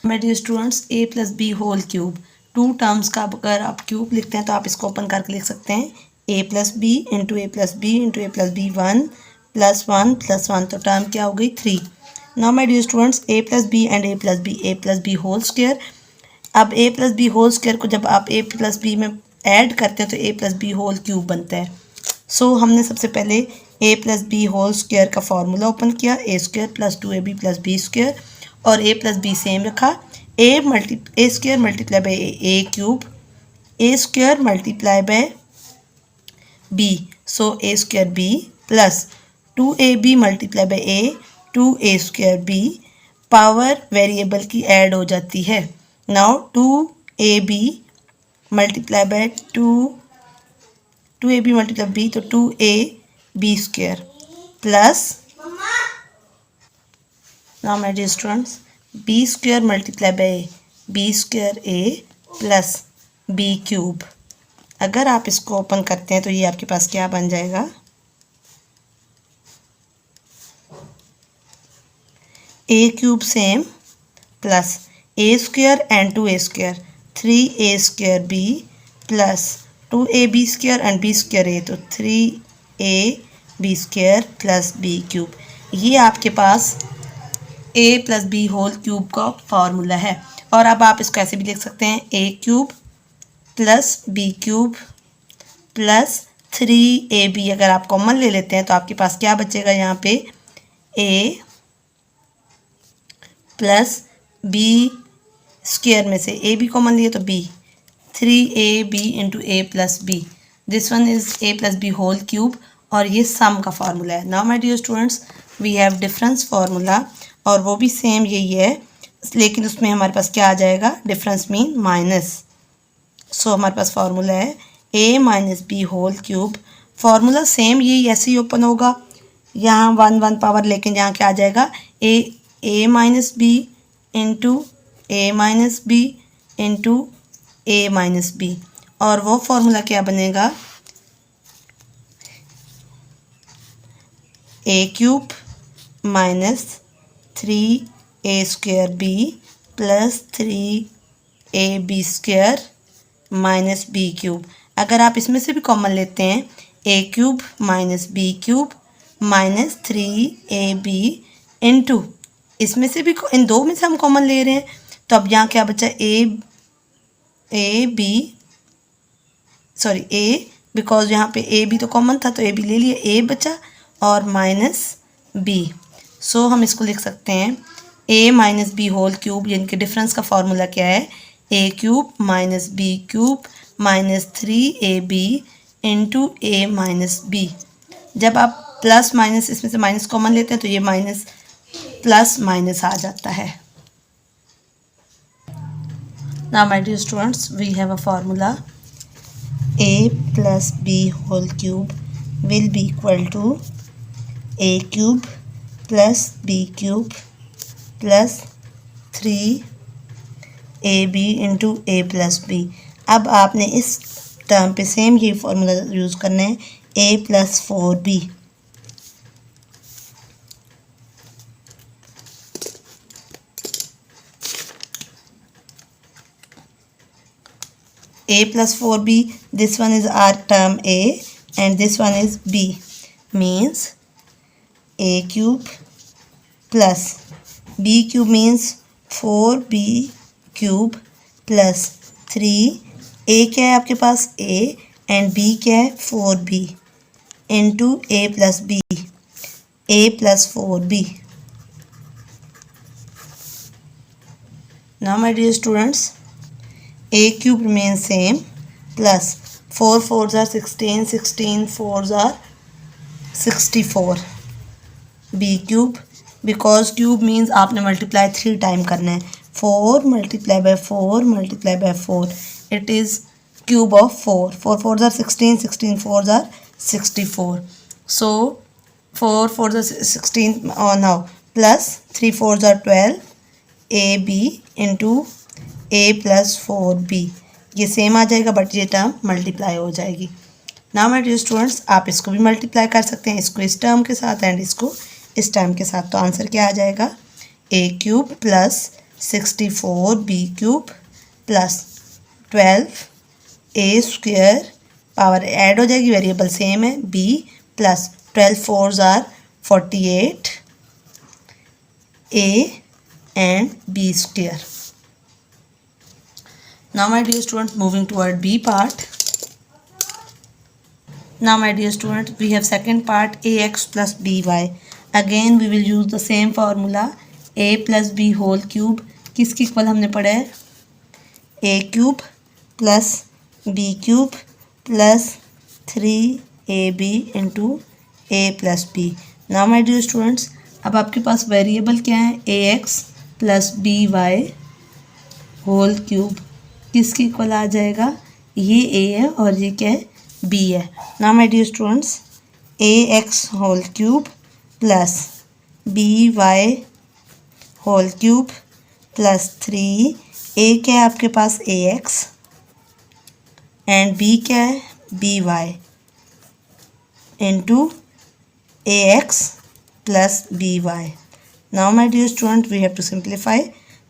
मेरे dear students, A plus B whole cube, two terms का अगर आप क्यूब लिखते हैं तो आप इसको ओपन करके लिख सकते हैं A plus B into A plus B into A plus B, one plus one, तो टर्म क्या हो गई 3। Now my dear students, A plus B and A plus B whole square. अब A plus B whole square को जब आप A plus B में add करते हैं तो A plus B whole cube बनता है। सो हमने सबसे पहले A plus B whole square का फॉर्मूला ओपन किया, A square plus 2ab plus B square, और ए प्लस बी सेम रखा, A square multiply by A cube, A square multiply by B, so A square B plus 2ab multiply by A, 2a square B, power variable की add हो जाती है। Now 2ab multiply by 2ab multiply B, तो 2ab square plus, now my dear students, B square multiply by B square A plus B cube. अगर आप इसको open करते हैं तो ये आपके पास क्या बन जाएगा, A cube same plus A square and 2a square, 3a square B plus 2ab square and B square A, तो 3ab square plus B cube. ये आपके पास A plus B whole cube का फॉर्मूला है। और अब आप इसको ऐसे भी लिख सकते हैं, A cube plus B cube plus 3ab। अगर आप कॉमन ले लेते हैं तो आपके पास क्या बचेगा यहाँ पे, ए प्लस बी स्क्वायर में से ए बी कॉमन लिए तो B, 3ab into A plus B, this one is A plus B whole cube, और ये सम का फार्मूला है। Now my dear students, we have difference formula, और वो भी सेम यही है, लेकिन उसमें हमारे पास क्या आ जाएगा, डिफरेंस मीन माइनस। सो हमारे पास फार्मूला है A minus B whole cube. Formula same यही ऐसे ही ओपन होगा, यहाँ वन पावर, लेकिन यहाँ क्या आ जाएगा, A minus B into A minus B into A minus B, और वो फॉर्मूला क्या बनेगा, A cube minus 3a square B plus 3ab square minus B cube. अगर आप इसमें से भी कॉमन लेते हैं, A cube minus B cube minus 3ab into, इसमें से भी, इन दो में से हम कॉमन ले रहे हैं, तो अब यहाँ क्या बचा, ए, बिकॉज यहाँ पे ए बी तो कॉमन था तो ए बी ले लिया, ए बचा और माइनस बी। सो हम इसको लिख सकते हैं A minus B whole cube, यानी कि डिफरेंस का फॉर्मूला क्या है, A cube minus B cube minus 3ab into A minus B. जब आप प्लस माइनस इसमें से माइनस कॉमन लेते हैं तो ये माइनस प्लस माइनस आ जाता है। Now my dear students, we have a formula, a plus b whole cube will be equal to a cube plus b cube plus 3ab into a plus b। अब आपने इस term पे same ये formula use करना है, a plus 4b, a plus 4b, this one is our term a and this one is b, means a cube plus b cube means 4b cube plus 3, a क्या है आपके पास a and b क्या है 4b into a plus b, a plus 4b। Now my dear students, a cube remains same plus 4 4s are 16, 16 4s are 64, b cube, because cube means आपने multiply 3 time करना है, 4 multiply by 4 multiply by 4, it is cube of 4, 4 4s are 16, 16 4s are 64, so 4 4s are 16 now plus 3 4s are 12, ab into a plus 4b, ये same आ जाएगा but ये term multiply हो जाएगी। Now my dear students, आप इसको भी multiply कर सकते हैं, इसको इस टर्म के साथ एंड इसको इस टर्म के साथ, तो आंसर क्या आ जाएगा, A cube plus 64b cube plus 12a square, power add हो जाएगी, वेरिएबल सेम है b, plus 12 4s are 48 a and b square. Now my dear students, moving toward b part. Now my dear students, we have second part ax plus by. Again we will use the same formula, a plus b whole cube. किसकी equal हमने पढ़ा है, a cube plus b cube plus 3ab into a plus b. Now my dear students, अब आपके पास variable क्या है, ax plus by whole cube. किसकी इक्वल आ जाएगा, ये a है और ये क्या है, b है. Now my dear students, ax whole cube plus by whole cube plus 3, a क्या है आपके पास, ax एंड b क्या है, by into ax plus by. Now my dear student, we have to simplify.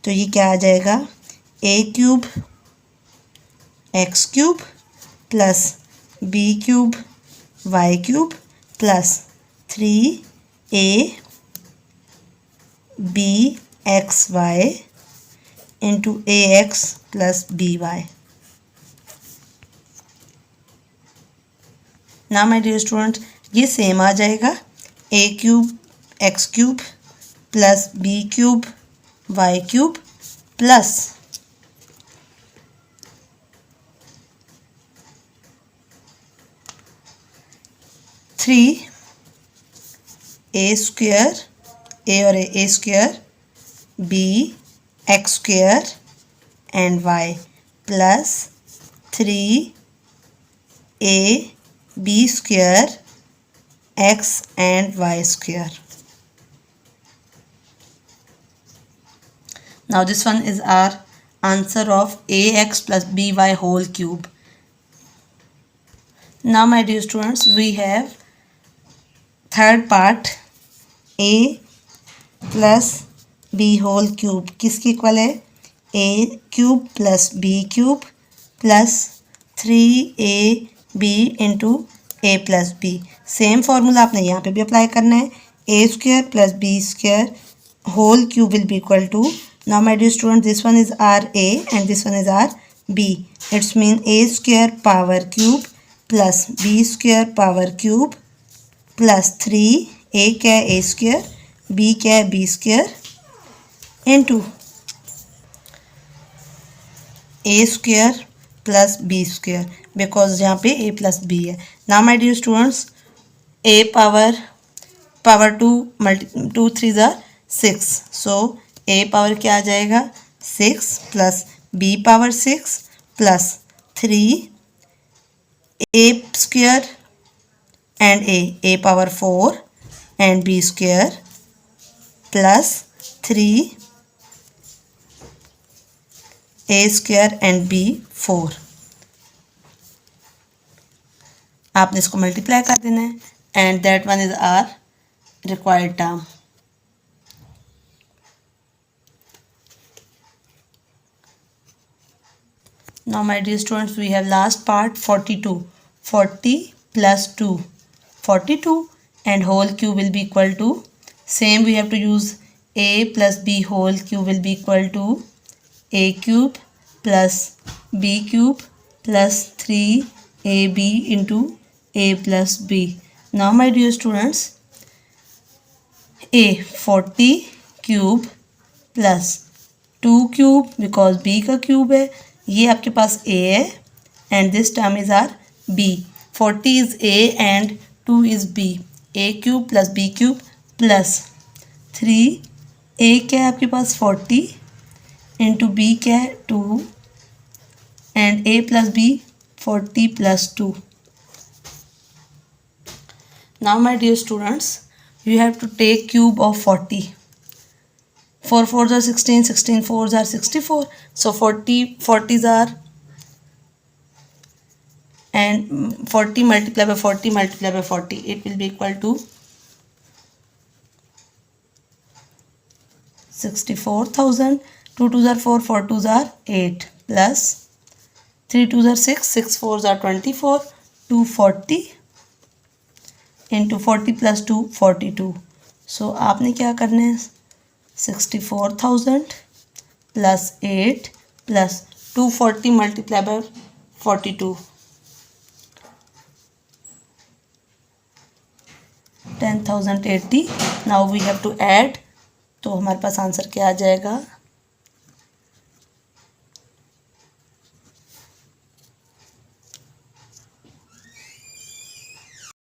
तो ये क्या आ जाएगा, a cube x cube plus b cube y cube plus 3a b x y into ax plus by. ना my dear student, ये same आ जाएगा, a cube x cube plus b cube y cube plus 3a square, a और a square b x square and y plus 3a b square x and y square. Now this one is our answer of ax plus by whole cube. Now my dear students, we have third part, a plus b whole cube. किसकी equal है, a cube plus b cube plus 3ab into a plus B. Same formula आपने यहाँ पे भी apply करना है, a square plus b square whole cube will be equal to. Now my dear student, this one is our a and this one is our b. It's mean a square power cube plus b square power cube plus 3a क्या है, a square, b क्या है, b square into a square plus B square, because यहाँ पे a plus B है. Now my dear students, a power 2 3 ज़ा 6, सो a power क्या आ जाएगा, 6 plus b power 6 plus 3 a square and a power 4 and b square plus 3 a square and b 4. आपने इसको multiply कर देना है and that one is our required term. Now my dear students, we have last part 42. 40 plus 2, 42 and whole cube will be equal to, same we have to use a plus b whole cube will be equal to a cube plus b cube plus 3ab into a plus b. Now my dear students, a 40 cube plus 2 cube because b का cube है, ये आपके पास a है and this term is our b. 40 is a and 2 is b. a cube plus b cube plus 3a क्या है आपके पास 40 into b क्या है 2 and a plus b 40 plus 2. Now my dear students, you have to take cube of 40. 4 4s are 16, 16 4s are 64. So 40s are, and 40 multiplied by 40 multiplied by 40, it will be equal to 64,000. 2 2 ज़ार 4, 4 2 ज़ार 8 plus 3 2 ज़ार 6, 6 4 ज़ार 24, 240 into 40 plus 2 42। So आपने क्या करना है 64,000 plus 8 plus 240 multiply by 42 10,080। Now we have to add, तो हमारे पास आंसर क्या आ जाएगा